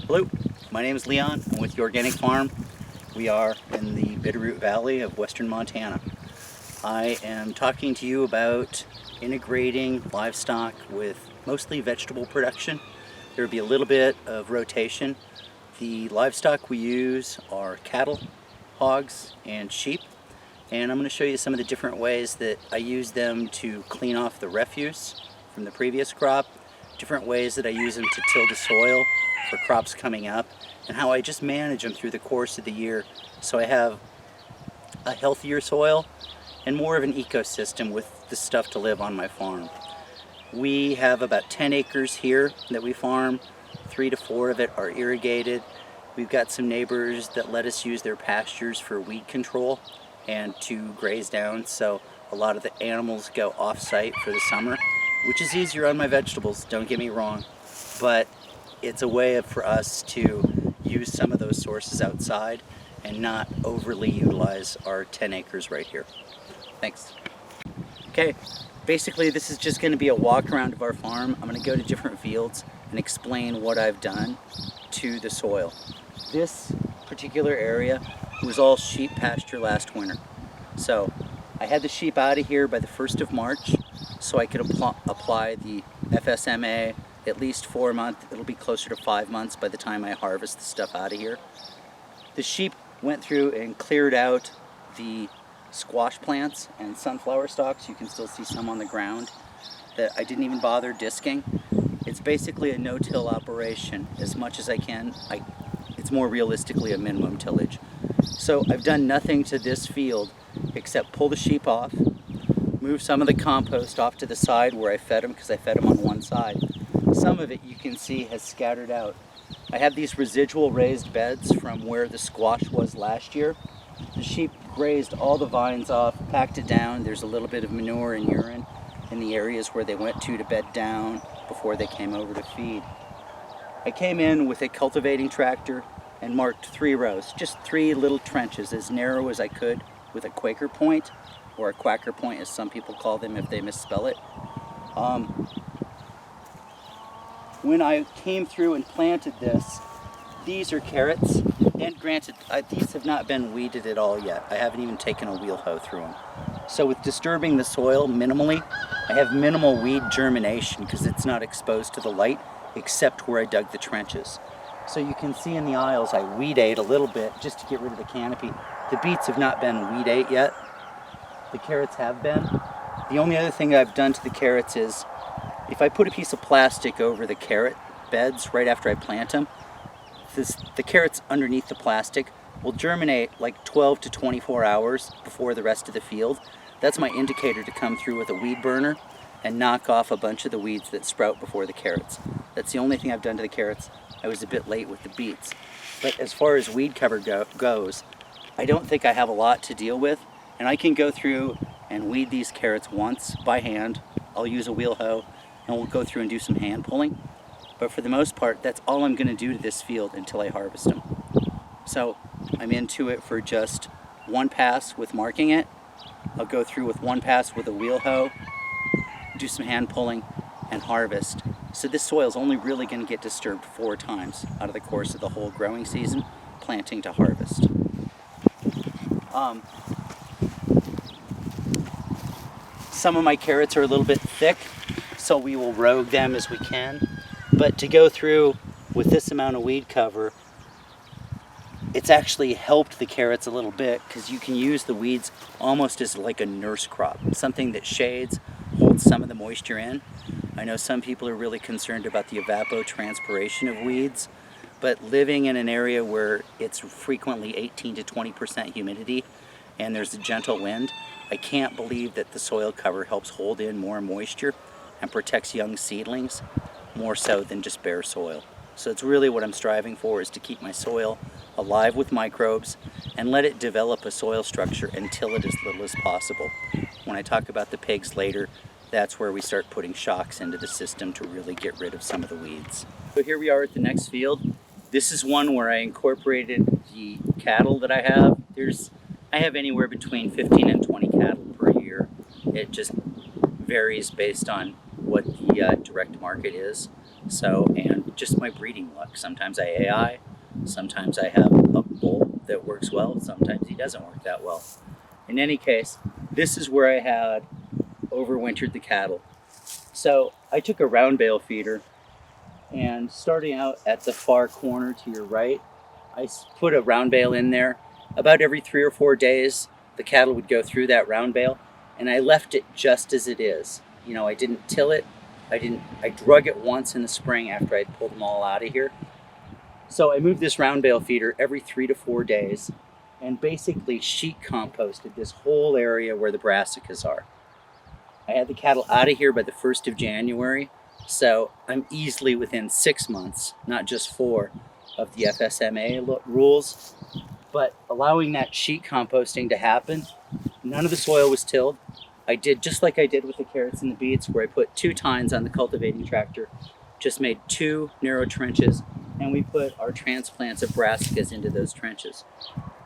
Hello, my name is Leon. I'm with Yourganic Farm. We are in the Bitterroot Valley of western Montana. I am talking to you about integrating livestock with mostly vegetable production. There will be a little bit of rotation. The livestock we use are cattle, hogs, and sheep. And I'm going to show you some of the different ways that I use them to clean off the refuse from the previous crop, different ways that I use them to till the soil for crops coming up, and how I just manage them through the course of the year so I have a healthier soil and more of an ecosystem with the stuff to live on my farm. We have about 10 acres here that we farm. 3 to 4 of it are irrigated. We've got some neighbors that let us use their pastures for weed control and to graze down, so a lot of the animals go off-site for the summer, which is easier on my vegetables, don't get me wrong, but it's a way for us to use some of those sources outside and not overly utilize our 10 acres right here. Thanks. Okay, basically this is just going to be a walk around of our farm. I'm going to go to different fields and explain what I've done to the soil. This particular area was all sheep pasture last winter. So I had the sheep out of here by the 1st of March so I could apply the FSMA at least 4 months. It'll be closer to 5 months by the time I harvest the stuff out of here. The sheep went through and cleared out the squash plants and sunflower stalks. You can still see some on the ground that I didn't even bother disking. It's basically a no-till operation as much as I can. It's more realistically a minimum tillage. So I've done nothing to this field except pull the sheep off, move some of the compost off to the side where I fed them, because I fed them on one side. Some of it you can see has scattered out. I have these residual raised beds from where the squash was last year. The sheep grazed all the vines off, packed it down. There's a little bit of manure and urine in the areas where they went to bed down before they came over to feed. I came in with a cultivating tractor and marked 3 rows, just 3 little trenches as narrow as I could with a Quaker point, or a quacker point as some people call them if they misspell it. When I came through and planted this, these are carrots, and granted, these have not been weeded at all yet. I haven't even taken a wheel hoe through them. So with disturbing the soil minimally, I have minimal weed germination because it's not exposed to the light except where I dug the trenches. So you can see in the aisles I weed ate a little bit just to get rid of the canopy. The beets have not been weed ate yet. The carrots have been. The only other thing I've done to the carrots is if I put a piece of plastic over the carrot beds right after I plant them, the carrots underneath the plastic will germinate like 12 to 24 hours before the rest of the field. That's my indicator to come through with a weed burner and knock off a bunch of the weeds that sprout before the carrots. That's the only thing I've done to the carrots. I was a bit late with the beets. But as far as weed cover goes, I don't think I have a lot to deal with, and I can go through and weed these carrots once by hand. I'll use a wheel hoe and we'll go through and do some hand pulling. But for the most part, that's all I'm going to do to this field until I harvest them. So I'm into it for just 1 pass with marking it. I'll go through with 1 pass with a wheel hoe, do some hand pulling, and harvest. So this soil is only really going to get disturbed 4 times out of the course of the whole growing season, planting to harvest. Some of my carrots are a little bit thick, so we will rogue them as we can. But to go through with this amount of weed cover, it's actually helped the carrots a little bit because you can use the weeds almost as like a nurse crop, something that shades, holds some of the moisture in. I know some people are really concerned about the evapotranspiration of weeds, but living in an area where it's frequently 18 to 20% humidity and there's a gentle wind, I can't believe that the soil cover helps hold in more moisture and protects young seedlings more so than just bare soil. So it's really what I'm striving for, is to keep my soil alive with microbes and let it develop a soil structure and till it as little as possible. When I talk about the pigs later, that's where we start putting shocks into the system to really get rid of some of the weeds. So here we are at the next field. This is one where I incorporated the cattle that I have. I have anywhere between 15 and 20 cattle per year. It just varies based on what the direct market is. So, and just my breeding luck. Sometimes I AI, sometimes I have a bull that works well, sometimes he doesn't work that well. In any case, this is where I had overwintered the cattle. So I took a round bale feeder, and starting out at the far corner to your right, I put a round bale in there. About every 3 or 4 days, the cattle would go through that round bale, and I left it just as it is. You know, I didn't till it. I drug it once in the spring after I'd pulled them all out of here. So I moved this round bale feeder every 3 to 4 days and basically sheet composted this whole area where the brassicas are. I had the cattle out of here by the 1st of January, so I'm easily within 6 months, not just 4, of the FSMA rules. But allowing that sheet composting to happen, none of the soil was tilled. I did just like I did with the carrots and the beets, where I put 2 tines on the cultivating tractor, just made 2 narrow trenches, and we put our transplants of brassicas into those trenches.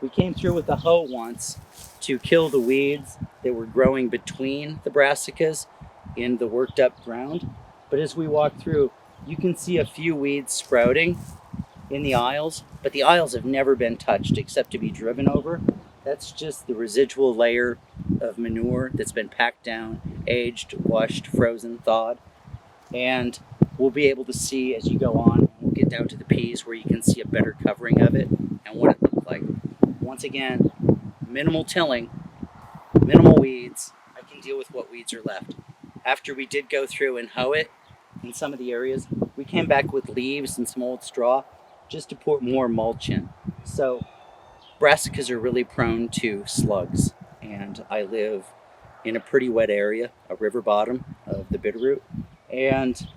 We came through with the hoe once to kill the weeds that were growing between the brassicas in the worked up ground. But as we walk through, you can see a few weeds sprouting in the aisles, but the aisles have never been touched except to be driven over. That's just the residual layer of manure that's been packed down, aged, washed, frozen, thawed. And we'll be able to see as you go on, we'll get down to the peas where you can see a better covering of it and what it looked like. Once again, minimal tilling, minimal weeds. I can deal with what weeds are left. After we did go through and hoe it in some of the areas, we came back with leaves and some old straw just to put more mulch in. So brassicas are really prone to slugs, and I live in a pretty wet area, a river bottom of the Bitterroot, and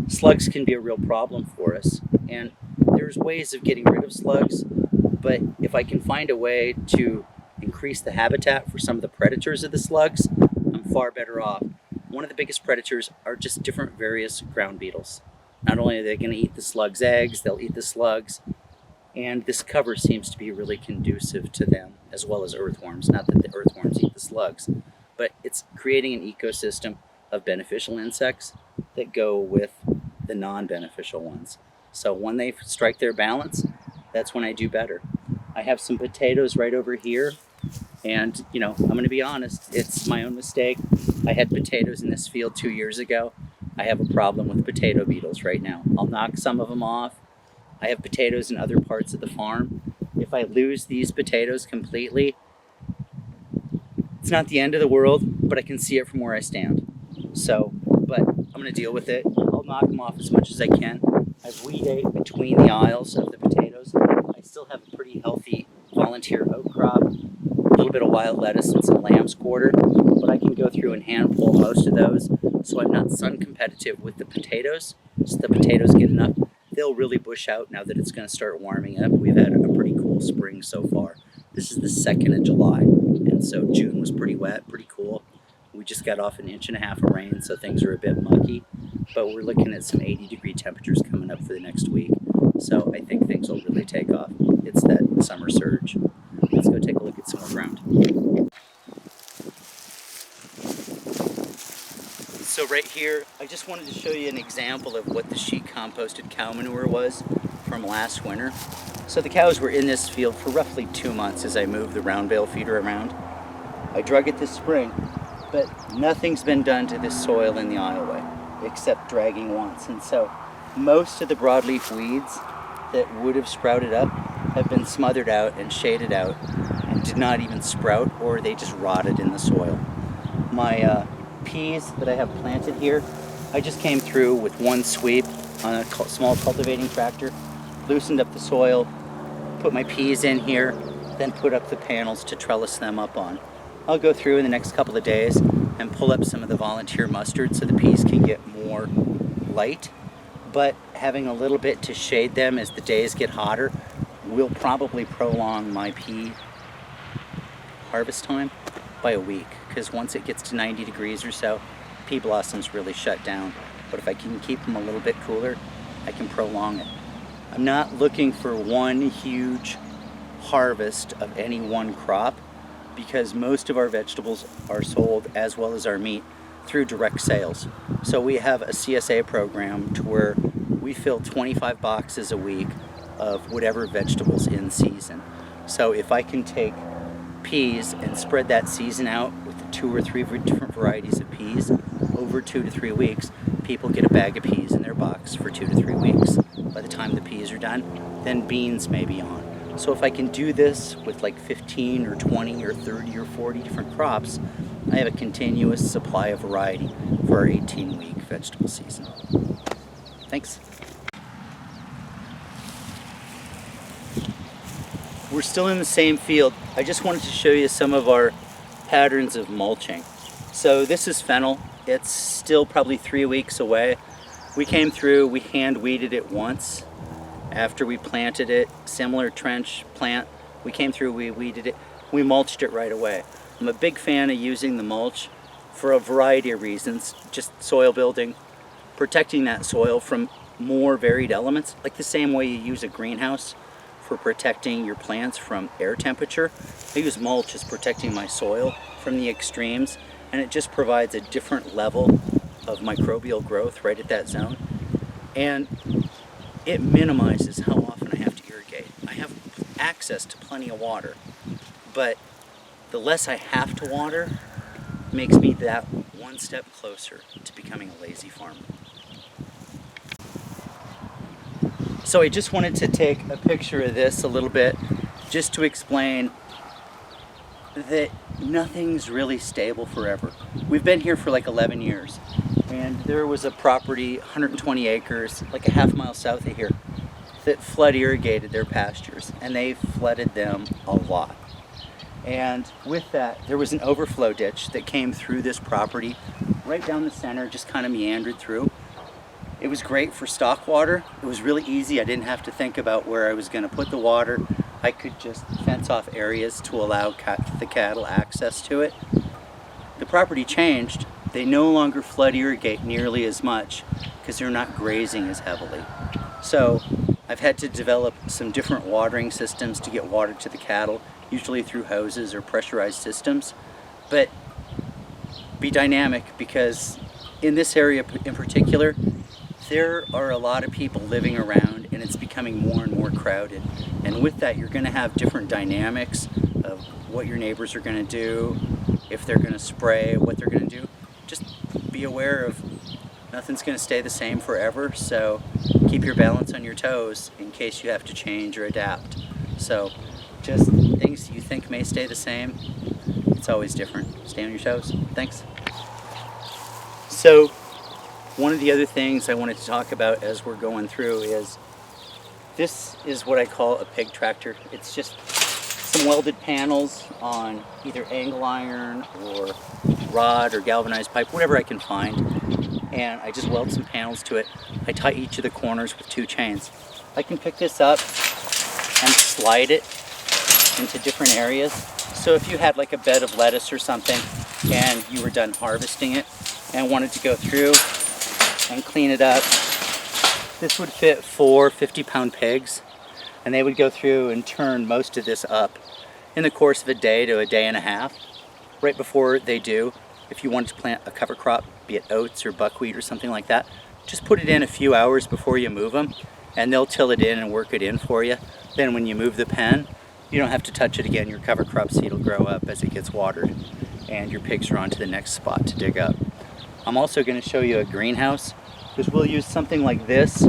slugs can be a real problem for us. And there's ways of getting rid of slugs, but if I can find a way to increase the habitat for some of the predators of the slugs, I'm far better off. One of the biggest predators are just different various ground beetles. Not only are they going to eat the slugs' eggs, they'll eat the slugs, and this cover seems to be really conducive to them, as well as earthworms. Not that the earthworms eat the slugs, but it's creating an ecosystem of beneficial insects that go with the non-beneficial ones. So when they strike their balance, that's when I do better. I have some potatoes right over here, and I'm going to be honest, it's my own mistake. I had potatoes in this field 2 years ago. I have a problem with potato beetles right now. I'll knock some of them off. I have potatoes in other parts of the farm. If I lose these potatoes completely, it's not the end of the world, but I can see it from where I stand. So, but I'm going to deal with it. I'll knock them off as much as I can. I've weed ate between the aisles of the potatoes. I still have a pretty healthy volunteer oat crop, a little bit of wild lettuce and some lamb's quarter, but I can go through and hand pull most of those, so I'm not sun competitive with the potatoes. So the potatoes get enough. They'll really bush out now that it's going to start warming up. We've had a pretty cool spring so far. This is the 2nd of July, and so June was pretty wet, pretty cool. We just got off 1.5 inches of rain, so things are a bit mucky, but we're looking at some 80-degree temperatures coming up for the next week. So I think things will really take off. It's that summer surge. Let's go take a look at some more ground. So right here, I just wanted to show you an example of what the sheet composted cow manure was from last winter. So the cows were in this field for roughly 2 months as I moved the round bale feeder around. I drug it this spring, but nothing's been done to this soil in the aisleway except dragging once. And so most of the broadleaf weeds that would have sprouted up have been smothered out and shaded out and did not even sprout, or they just rotted in the soil. My peas that I have planted here, I just came through with one sweep on a small cultivating tractor, loosened up the soil, put my peas in here, then put up the panels to trellis them up on. I'll go through in the next couple of days and pull up some of the volunteer mustard so the peas can get more light, but having a little bit to shade them as the days get hotter will probably prolong my pea harvest time by a week, because once it gets to 90 degrees or so, pea blossoms really shut down. But if I can keep them a little bit cooler, I can prolong it. I'm not looking for one huge harvest of any one crop, because most of our vegetables are sold, as well as our meat, through direct sales. So we have a CSA program to where we fill 25 boxes a week of whatever vegetables in season. So if I can take peas and spread that season out with 2 or 3 different varieties of peas over 2 to 3 weeks, people get a bag of peas in their box for 2 to 3 weeks. By the time the peas are done, then beans may be on. So if I can do this with like 15 or 20 or 30 or 40 different crops, I have a continuous supply of variety for our 18-week vegetable season. Thanks. We're still in the same field. I just wanted to show you some of our patterns of mulching. So this is fennel. It's still probably 3 weeks away. We came through, we hand weeded it once after we planted it, similar trench plant. We came through, we weeded it, we mulched it right away. I'm a big fan of using the mulch for a variety of reasons, just soil building, protecting that soil from more varied elements, like the same way you use a greenhouse for protecting your plants from air temperature. I use mulch as protecting my soil from the extremes, and it just provides a different level of microbial growth right at that zone. And it minimizes how often I have to irrigate. I have access to plenty of water, but the less I have to water makes me that one step closer to becoming a lazy farmer. So I just wanted to take a picture of this a little bit just to explain that nothing's really stable forever. We've been here for like 11 years, and there was a property, 120 acres, like a half-mile south of here, that flood irrigated their pastures, and they flooded them a lot. And with that, there was an overflow ditch that came through this property, right down the center, just kind of meandered through. It was great for stock water. It was really easy. I didn't have to think about where I was going to put the water. I could just fence off areas to allow the cattle access to it. The property changed. They no longer flood irrigate nearly as much because they're not grazing as heavily. So I've had to develop some different watering systems to get water to the cattle, usually through hoses or pressurized systems. But be dynamic, because in this area in particular, there are a lot of people living around, and it's becoming more and more crowded. And with that, you're going to have different dynamics of what your neighbors are going to do, if they're going to spray, what they're going to do. Just be aware of nothing's going to stay the same forever, so keep your balance on your toes in case you have to change or adapt. So just things you think may stay the same, it's always different. Stay on your toes. Thanks. So one of the other things I wanted to talk about as we're going through is, this is what I call a pig tractor. It's just some welded panels on either angle iron or rod or galvanized pipe, whatever I can find. And I just weld some panels to it. I tie each of the corners with 2 chains. I can pick this up and slide it into different areas. So if you had like a bed of lettuce or something and you were done harvesting it and wanted to go through and clean it up, this would fit 4 50-pound pigs, and they would go through and turn most of this up in the course of a day to a day and a half. Right before they do, if you wanted to plant a cover crop, be it oats or buckwheat or something like that, just put it in a few hours before you move them, and they'll till it in and work it in for you. Then when you move the pen, you don't have to touch it again. Your cover crop seed will grow up as it gets watered, and your pigs are on to the next spot to dig up. I'm also going to show you a greenhouse, because we'll use something like this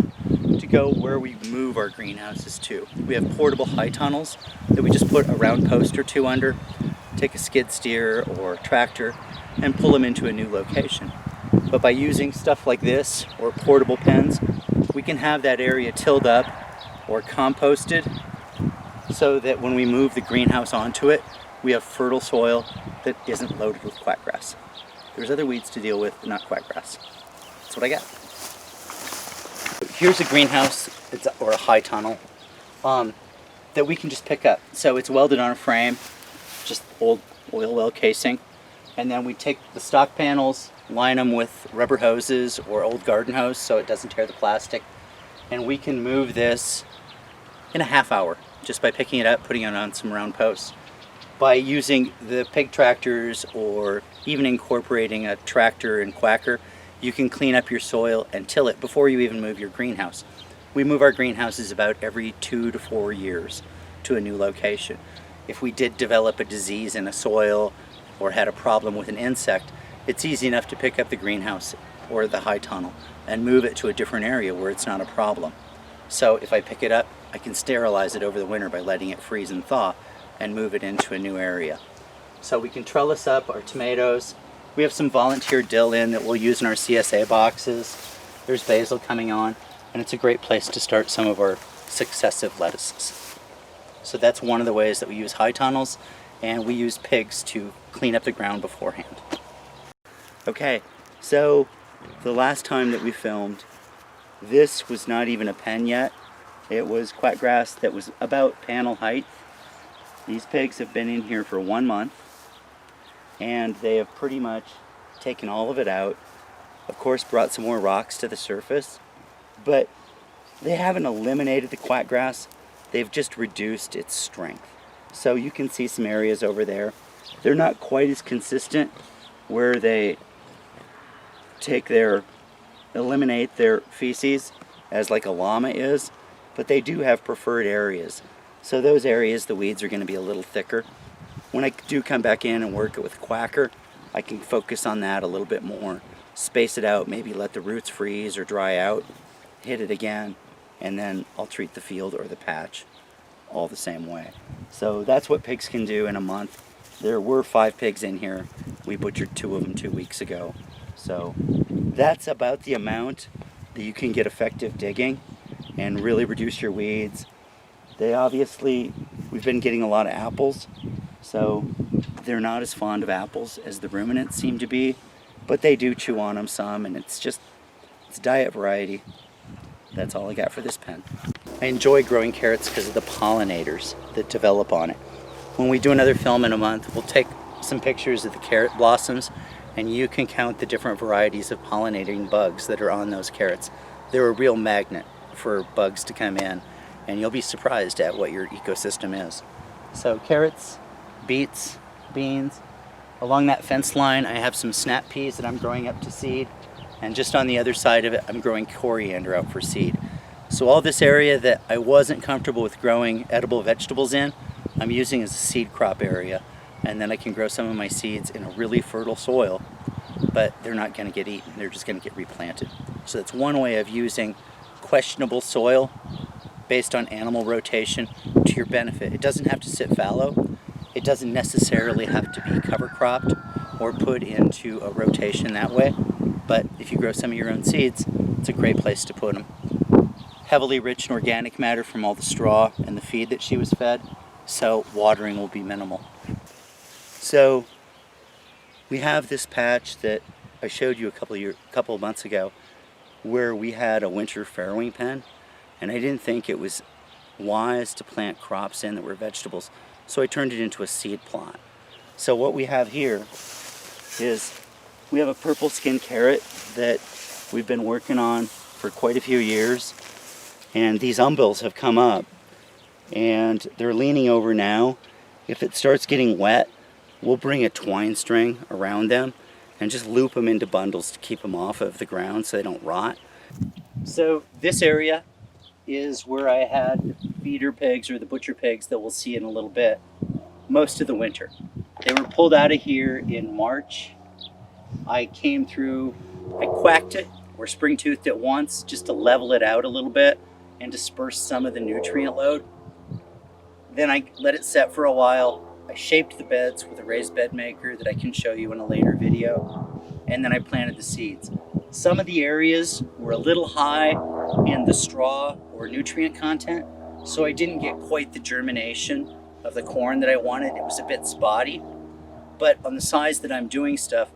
to go where we move our greenhouses to. We have portable high tunnels that we just put a round post or 2 under, take a skid steer or tractor, and pull them into a new location. But by using stuff like this or portable pens, we can have that area tilled up or composted so that when we move the greenhouse onto it, we have fertile soil that isn't loaded with quackgrass. There's other weeds to deal with, but not quackgrass. That's what I got. Here's a greenhouse, or a high tunnel, that we can just pick up. So it's welded on a frame, just old oil well casing, and then we take the stock panels, line them with rubber hoses or old garden hose so it doesn't tear the plastic, and we can move this in a half hour just by picking it up, putting it on some round posts. by using the pig tractors or even incorporating a tractor and quacker, you can clean up your soil and till it before you even move your greenhouse. We move our greenhouses about every 2 to 4 years to a new location. If we did develop a disease in a soil or had a problem with an insect, it's easy enough to pick up the greenhouse or the high tunnel and move it to a different area where it's not a problem. So if I pick it up, I can sterilize it over the winter by letting it freeze and thaw and move it into a new area. So we can trellis up our tomatoes. We have some volunteer dill in that we'll use in our CSA boxes. There's basil coming on, and it's a great place to start some of our successive lettuces. So that's one of the ways that we use high tunnels, and we use pigs to clean up the ground beforehand. Okay, so the last time that we filmed, this was not even a pen yet. It was quackgrass that was about panel height. These pigs have been in here for 1 month, and they have pretty much taken all of it out. Of course, brought some more rocks to the surface, but they haven't eliminated the quackgrass. They've just reduced its strength. So you can see some areas over there. They're not quite as consistent where they eliminate their feces as like a llama is, but they do have preferred areas. So those areas, the weeds are going to be a little thicker. When I do come back in and work it with a quacker, I can focus on that a little bit more, space it out, maybe let the roots freeze or dry out, hit it again, and then I'll treat the field or the patch all the same way. So that's what pigs can do in a month. There were 5 pigs in here. We butchered 2 of them 2 weeks ago. So that's about the amount that you can get effective digging and really reduce your weeds. We've been getting a lot of apples, so they're not as fond of apples as the ruminants seem to be, but they do chew on them some, and it's diet variety. That's all I got for this pen. I enjoy growing carrots because of the pollinators that develop on it. When we do another film in a month, we'll take some pictures of the carrot blossoms, and you can count the different varieties of pollinating bugs that are on those carrots. They're a real magnet for bugs to come in, and you'll be surprised at what your ecosystem is. So carrots, beets, beans. Along that fence line, I have some snap peas that I'm growing up to seed, and just on the other side of it, I'm growing coriander out for seed. So all this area that I wasn't comfortable with growing edible vegetables in, I'm using as a seed crop area, and then I can grow some of my seeds in a really fertile soil, but they're not going to get eaten, they're just going to get replanted. So that's one way of using questionable soil based on animal rotation to your benefit. It doesn't have to sit fallow. It doesn't necessarily have to be cover cropped or put into a rotation that way. But if you grow some of your own seeds, it's a great place to put them. Heavily rich in organic matter from all the straw and the feed that she was fed, so watering will be minimal. So we have this patch that I showed you a couple of months ago where we had a winter farrowing pen, and I didn't think it was wise to plant crops in that were vegetables, so I turned it into a seed plot. So what we have here is we have a purple skin carrot that we've been working on for quite a few years, and these umbels have come up and they're leaning over now. If it starts getting wet, we'll bring a twine string around them and just loop them into bundles to keep them off of the ground so they don't rot. So this area is where I had the feeder pigs or the butcher pigs that we'll see in a little bit most of the winter. They were pulled out of here in March. I came through, I quacked it or spring-toothed it once just to level it out a little bit and disperse some of the nutrient load. Then I let it set for a while. I shaped the beds with a raised bed maker that I can show you in a later video, and then I planted the seeds. Some of the areas were a little high in the straw or nutrient content, so I didn't get quite the germination of the corn that I wanted. It was a bit spotty, but on the size that I'm doing stuff,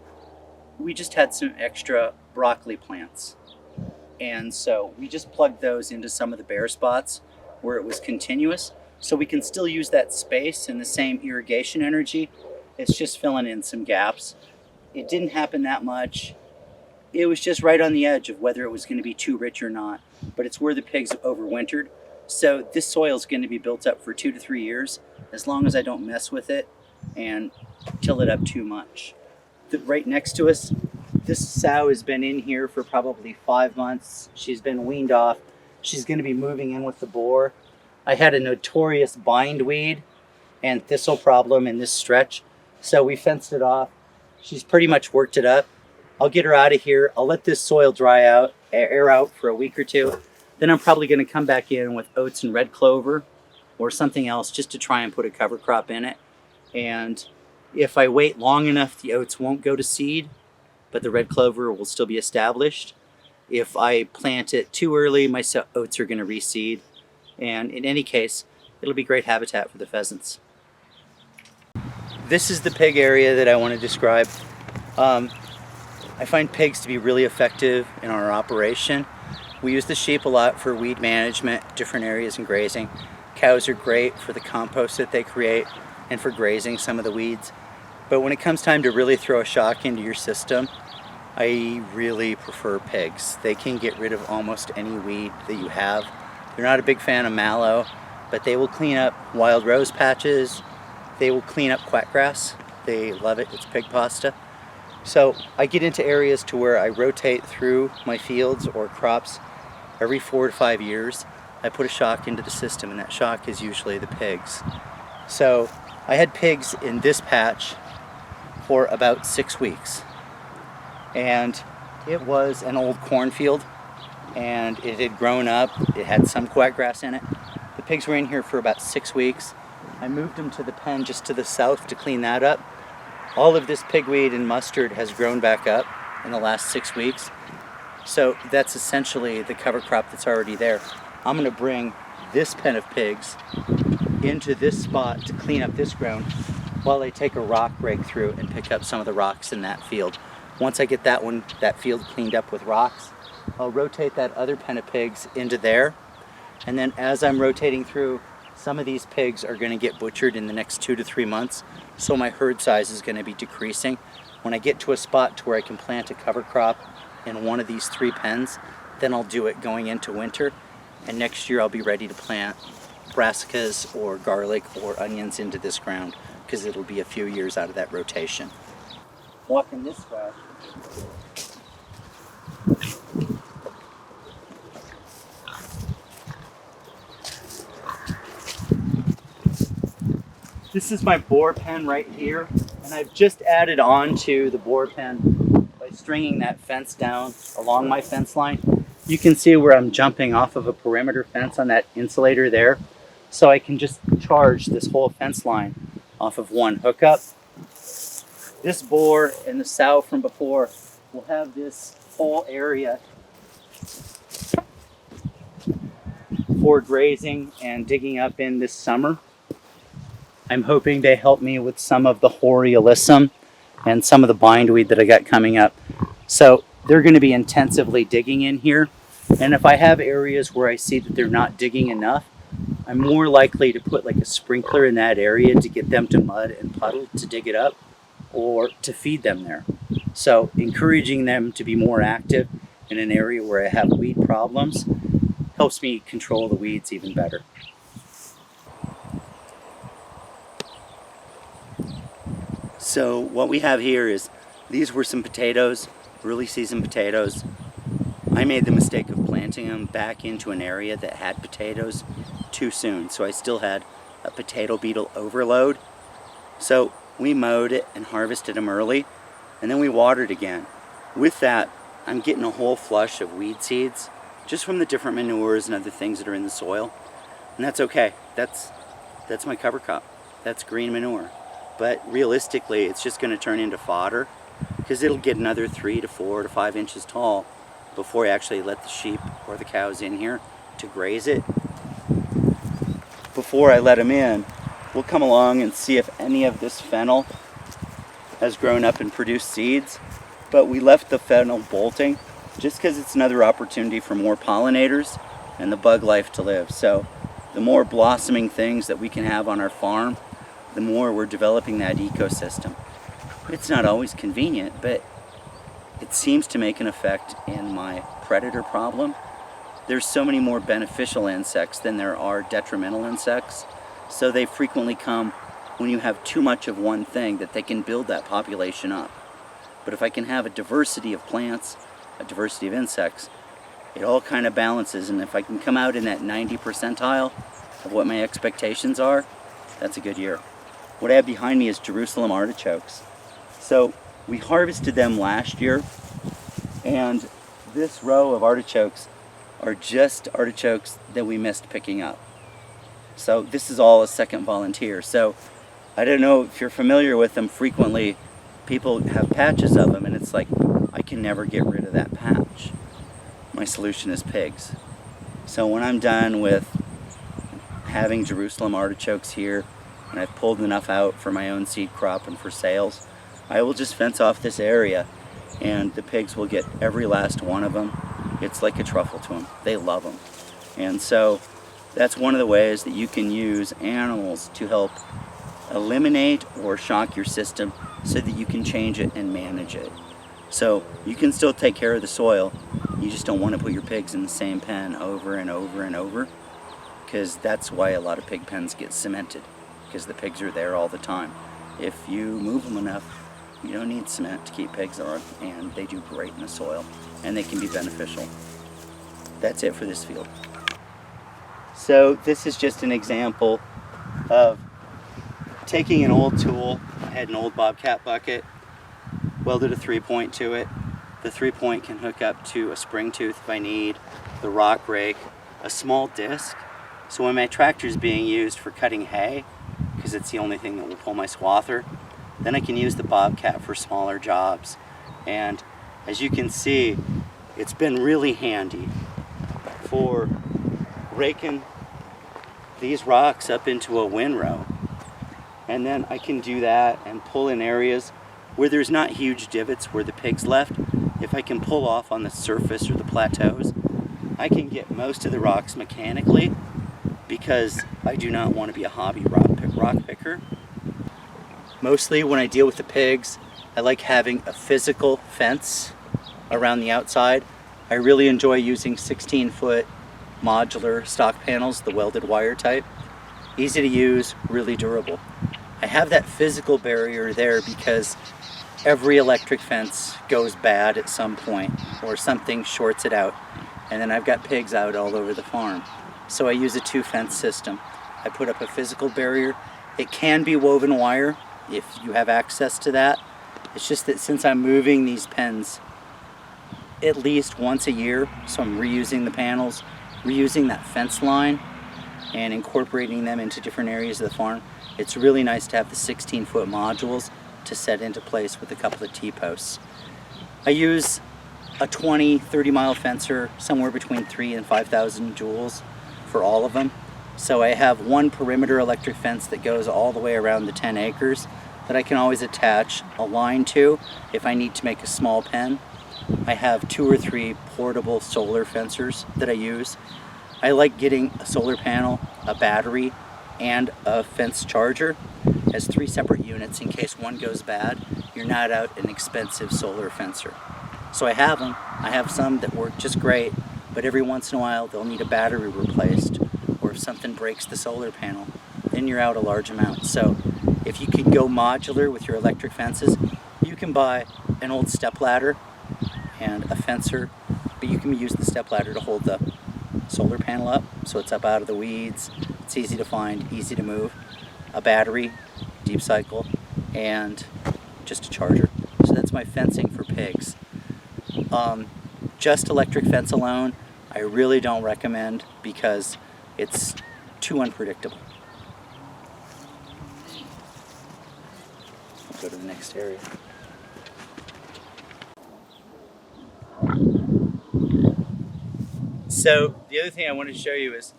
we just had some extra broccoli plants. And so we just plugged those into some of the bare spots where it was continuous, so we can still use that space and the same irrigation energy. It's just filling in some gaps. It didn't happen that much. It was just right on the edge of whether it was going to be too rich or not, but it's where the pigs overwintered. So this soil is going to be built up for 2 to 3 years. As long as I don't mess with it, and till it up too much. Right next to us, this sow has been in here for probably 5 months. She's been weaned off. She's going to be moving in with the boar. I had a notorious bindweed and thistle problem in this stretch, so we fenced it off. She's pretty much worked it up. I'll get her out of here. I'll let this soil dry out, air out for a week or two. Then I'm probably going to come back in with oats and red clover or something else just to try and put a cover crop in it. And if I wait long enough, the oats won't go to seed, but the red clover will still be established. If I plant it too early, my oats are going to reseed. And in any case, it'll be great habitat for the pheasants. This is the pig area that I want to describe. I find pigs to be really effective in our operation. We use the sheep a lot for weed management, different areas and grazing. Cows are great for the compost that they create and for grazing some of the weeds. But when it comes time to really throw a shock into your system, I really prefer pigs. They can get rid of almost any weed that you have. They're not a big fan of mallow, but they will clean up wild rose patches. They will clean up quackgrass. They love it. It's pig pasta. So I get into areas to where I rotate through my fields or crops every 4 to 5 years. I put a shock into the system, and that shock is usually the pigs. So I had pigs in this patch for about 6 weeks. And it was an old cornfield, and it had grown up. It had some quackgrass in it. The pigs were in here for about 6 weeks. I moved them to the pen just to the south to clean that up. All of this pigweed and mustard has grown back up in the last 6 weeks. So that's essentially the cover crop that's already there. I'm going to bring this pen of pigs into this spot to clean up this ground while I take a rock rake through and pick up some of the rocks in that field. Once I get that field cleaned up with rocks, I'll rotate that other pen of pigs into there. And then as I'm rotating through, some of these pigs are going to get butchered in the next 2 to 3 months, so my herd size is going to be decreasing. When I get to a spot to where I can plant a cover crop in one of these 3 pens, then I'll do it going into winter, and next year I'll be ready to plant brassicas or garlic or onions into this ground, because it'll be a few years out of that rotation. Walking this way, this is my boar pen right here, and I've just added on to the boar pen by stringing that fence down along my fence line. You can see where I'm jumping off of a perimeter fence on that insulator there, so I can just charge this whole fence line off of one hookup. This boar and the sow from before will have this whole area for grazing and digging up in this summer. I'm hoping they help me with some of the Hoary Allissum and some of the bindweed that I got coming up. So they're going to be intensively digging in here. And if I have areas where I see that they're not digging enough, I'm more likely to put like a sprinkler in that area to get them to mud and puddle to dig it up, or to feed them there. So encouraging them to be more active in an area where I have weed problems helps me control the weeds even better. So what we have here is, these were some potatoes, early season potatoes. I made the mistake of planting them back into an area that had potatoes too soon, so I still had a potato beetle overload. So we mowed it and harvested them early, and then we watered again. With that, I'm getting a whole flush of weed seeds just from the different manures and other things that are in the soil, and that's okay. That's my cover crop. That's green manure. But realistically, it's just going to turn into fodder, because it'll get another 3 to 4 to 5 inches tall before I actually let the sheep or the cows in here to graze it. Before I let them in, we'll come along and see if any of this fennel has grown up and produced seeds. But we left the fennel bolting just because it's another opportunity for more pollinators and the bug life to live. So the more blossoming things that we can have on our farm, the more we're developing that ecosystem. It's not always convenient, but it seems to make an effect in my predator problem. There's so many more beneficial insects than there are detrimental insects, so they frequently come when you have too much of one thing that they can build that population up. But if I can have a diversity of plants, a diversity of insects, it all kind of balances, and if I can come out in that 90 percentile of what my expectations are, that's a good year. What I have behind me is Jerusalem artichokes. So we harvested them last year, and this row of artichokes are just artichokes that we missed picking up. So this is all a second volunteer. So I don't know if you're familiar with them. Frequently people have patches of them and it's like, I can never get rid of that patch. My solution is pigs. So when I'm done with having Jerusalem artichokes here and I've pulled enough out for my own seed crop and for sales, I will just fence off this area and the pigs will get every last one of them. It's like a truffle to them. They love them. And so that's one of the ways that you can use animals to help eliminate or shock your system so that you can change it and manage it. So you can still take care of the soil. You just don't want to put your pigs in the same pen over and over and over, because that's why a lot of pig pens get cemented, because the pigs are there all the time. If you move them enough, you don't need cement to keep pigs on, and they do great in the soil and they can be beneficial. That's it for this field. So this is just an example of taking an old tool. I had an old Bobcat bucket, welded a 3-point to it. The 3-point can hook up to a spring tooth if I need, the rock rake, a small disc. So when my tractor is being used for cutting hay, because it's the only thing that will pull my swather, then I can use the Bobcat for smaller jobs. And as you can see, it's been really handy for raking these rocks up into a windrow. And then I can do that and pull in areas where there's not huge divots where the pigs left. If I can pull off on the surface or the plateaus, I can get most of the rocks mechanically, because I do not want to be a hobby rock picker. Mostly when I deal with the pigs, I like having a physical fence around the outside. I really enjoy using 16-foot modular stock panels, the welded wire type. Easy to use, really durable. I have that physical barrier there because every electric fence goes bad at some point or something shorts it out, and then I've got pigs out all over the farm. So I use a 2-fence system. I put up a physical barrier. It can be woven wire if you have access to that. It's just that since I'm moving these pens at least once a year, so I'm reusing the panels, reusing that fence line and incorporating them into different areas of the farm, it's really nice to have the 16-foot modules to set into place with a couple of T-posts. I use a 20-30 mile fencer, somewhere between 3,000 and 5,000 joules for all of them. So I have one perimeter electric fence that goes all the way around the 10 acres that I can always attach a line to if I need to make a small pen. I have 2 or 3 portable solar fencers that I use. I like getting a solar panel, a battery, and a fence charger as 3 separate units in case one goes bad. You're not out an expensive solar fencer. So I have them. I have some that work just great, but every once in a while they'll need a battery replaced, or if something breaks the solar panel, then you're out a large amount. So if you can go modular with your electric fences, you can buy an old stepladder and a fencer, but you can use the stepladder to hold the solar panel up so it's up out of the weeds. It's easy to find, easy to move. A battery, deep cycle, and just a charger. So that's my fencing for pigs. Just electric fence alone, I really don't recommend because it's too unpredictable. I'll go to the next area. So the other thing I want to show you is,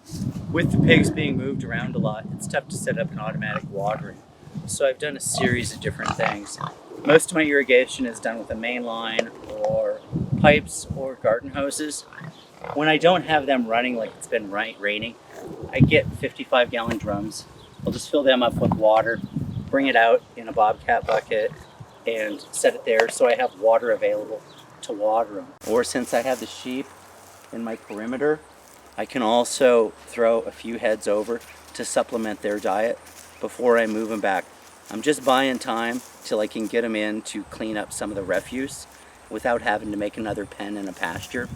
with the pigs being moved around a lot, it's tough to set up an automatic watering. So I've done a series of different things. Most of my irrigation is done with a main line or pipes or garden hoses. When I don't have them running, like it's been raining, I get 55-gallon drums. I'll just fill them up with water, bring it out in a Bobcat bucket, and set it there so I have water available to water them. Or since I have the sheep in my perimeter, I can also throw a few heads over to supplement their diet. before I move them back. I'm just buying time till I can get them in to clean up some of the refuse without having to make another pen in a pasture.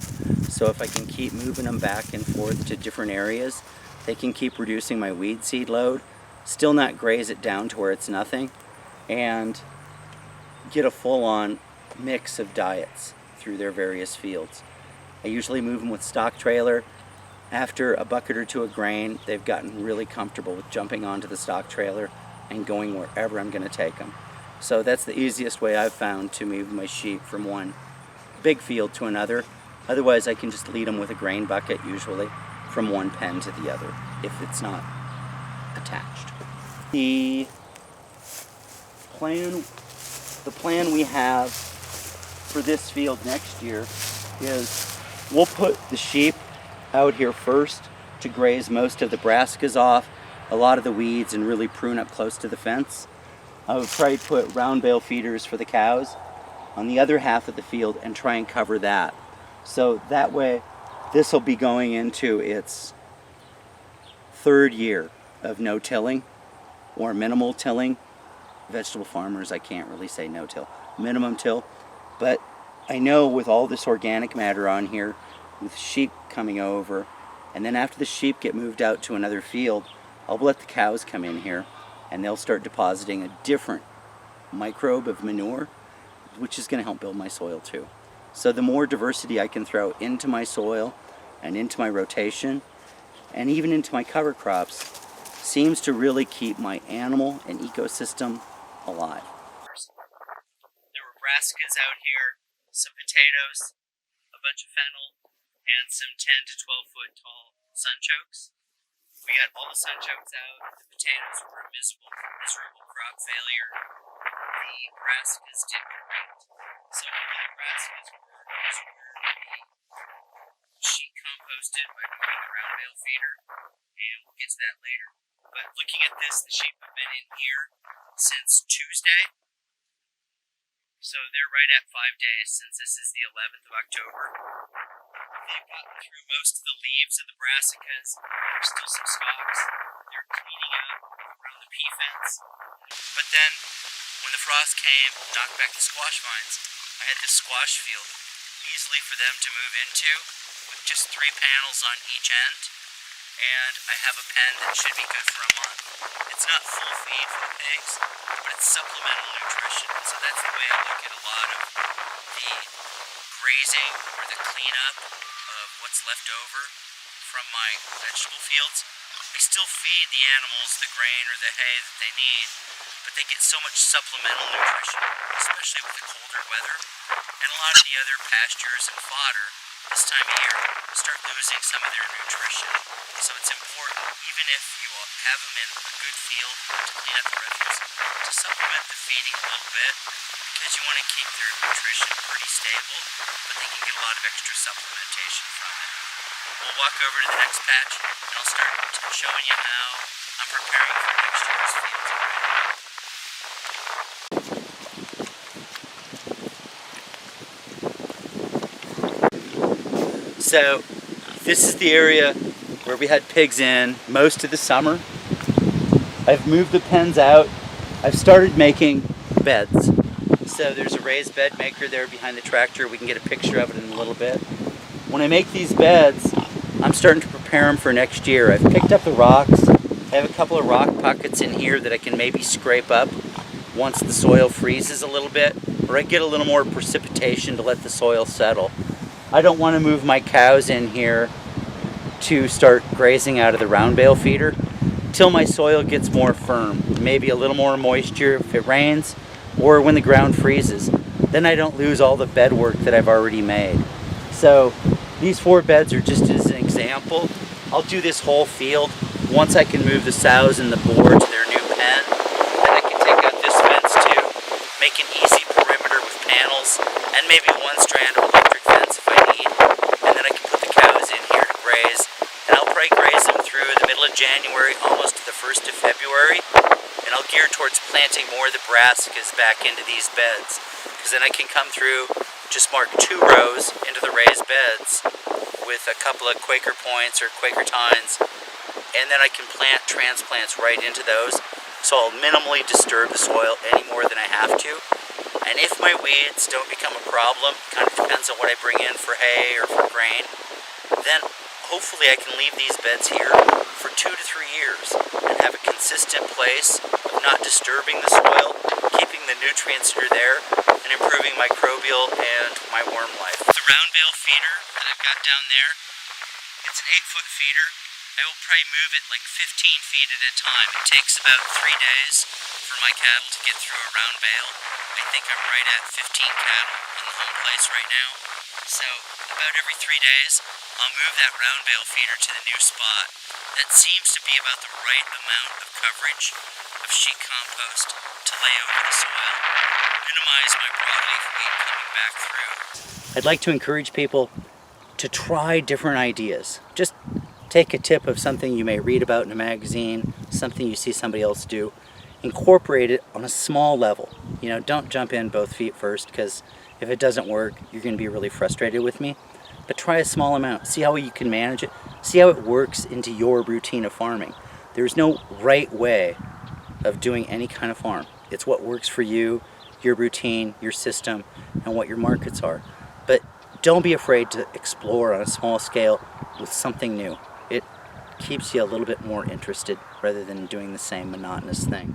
So if I can keep moving them back and forth to different areas, they can keep reducing my weed seed load, still not graze it down to where it's nothing, and get a full-on mix of diets through their various fields. I usually move them with stock trailer. After a bucket or two of grain, they've gotten really comfortable with jumping onto the stock trailer and going wherever I'm going to take them. So that's the easiest way I've found to move my sheep from one big field to another. Otherwise, I can just lead them with a grain bucket, usually, from one pen to the other, if it's not attached. The plan we have for this field next year is we'll put the sheep out here first to graze most of the brassicas off, a lot of the weeds, and really prune up close to the fence. I would probably put round bale feeders for the cows on the other half of the field and try and cover that. So that way, this will be going into its third year of no tilling or minimal tilling. Vegetable farmers, I can't really say no till, minimum till. But I know with all this organic matter on here, with sheep coming over, and then after the sheep get moved out to another field, I'll let the cows come in here and they'll start depositing a different microbe of manure, which is going to help build my soil too. So the more diversity I can throw into my soil and into my rotation and even into my cover crops seems to really keep my animal and ecosystem alive. There were brassicas out here, some potatoes, a bunch of fennel, and some 10 to 12 foot tall sunchokes. We got all the sunchokes out. The potatoes were a miserable crop failure. The brassicas did great. Some of the brassicas were sheet composted by moving the round bale feeder, and we'll get to that later. But looking at this, the sheep have been in here since Tuesday. So they're right at 5 days since this is the 11th of October. They've gotten through most of the leaves of the brassicas. There's still some stalks. They're cleaning up around the pea fence. But then, when the frost came, knocked back the squash vines, I had this squash field easily for them to move into with just 3 panels on each end. And I have a pen that should be good for a month. It's not full feed for the pigs, but it's supplemental nutrition. So that's the way I look at a lot of the grazing or the cleanup of what's left over from my vegetable fields. I still feed the animals the grain or the hay that they need, but they get so much supplemental nutrition, especially with the colder weather. And a lot of the other pastures and fodder this time of year start losing some of their nutrition. So it's important, even if you have them in a good field to clean up the refuse, to supplement the feeding a little bit, because you want to keep their nutrition pretty stable, but they can get a lot of extra supplementation from it. We'll walk over to the next patch, and I'll start showing you how I'm preparing for next year's fields already. So this is the area where we had pigs in most of the summer. I've moved the pens out. I've started making beds. So there's a raised bed maker there behind the tractor. We can get a picture of it in a little bit. When I make these beds, I'm starting to prepare them for next year. I've picked up the rocks. I have a couple of rock pockets in here that I can maybe scrape up once the soil freezes a little bit, or I get a little more precipitation to let the soil settle. I don't want to move my cows in here to start grazing out of the round bale feeder till my soil gets more firm, maybe a little more moisture if it rains, or when the ground freezes. Then I don't lose all the bed work that I've already made. So these 4 beds are just as an example. I'll do this whole field once I can move the sows and the boar to their new pen. Then I can take out this fence too, make an easy perimeter with panels, and maybe 1 strand of electric fence if I need. And then I can put the cows in here to graze. And I'll probably graze them through the middle of January, almost to the 1st of February. And I'll gear towards planting more of the brassicas back into these beds. Because then I can come through, just mark 2 rows into the raised beds with a couple of Quaker points or Quaker tines. And then I can plant transplants right into those. so I'll minimally disturb the soil any more than I have to. And if my weeds don't become a problem, kind of depends on what I bring in for hay or for grain, then hopefully I can leave these beds here for 2 to 3 years and have a consistent place of not disturbing the soil, keeping the nutrients that are there, and improving microbial and my worm life. The round bale feeder that I've got down there, it's an 8-foot feeder. I will probably move it like 15 feet at a time. It takes about 3 days for my cattle to get through a round bale. I think I'm right at 15 cattle on the home place right now. So about every 3 days, I'll move that round bale feeder to the new spot. That seems to be about the right amount of coverage of sheet compost to lay over the soil, minimize my broadleaf weed coming back through. I'd like to encourage people to try different ideas. Just take a tip of something you may read about in a magazine, something you see somebody else do, incorporate it on a small level. You know, don't jump in both feet first, because if it doesn't work, you're going to be really frustrated with me. But try a small amount, see how you can manage it, see how it works into your routine of farming. There's no right way of doing any kind of farm. It's what works for you, your routine, your system, and what your markets are. But don't be afraid to explore on a small scale with something new. It keeps you a little bit more interested rather than doing the same monotonous thing.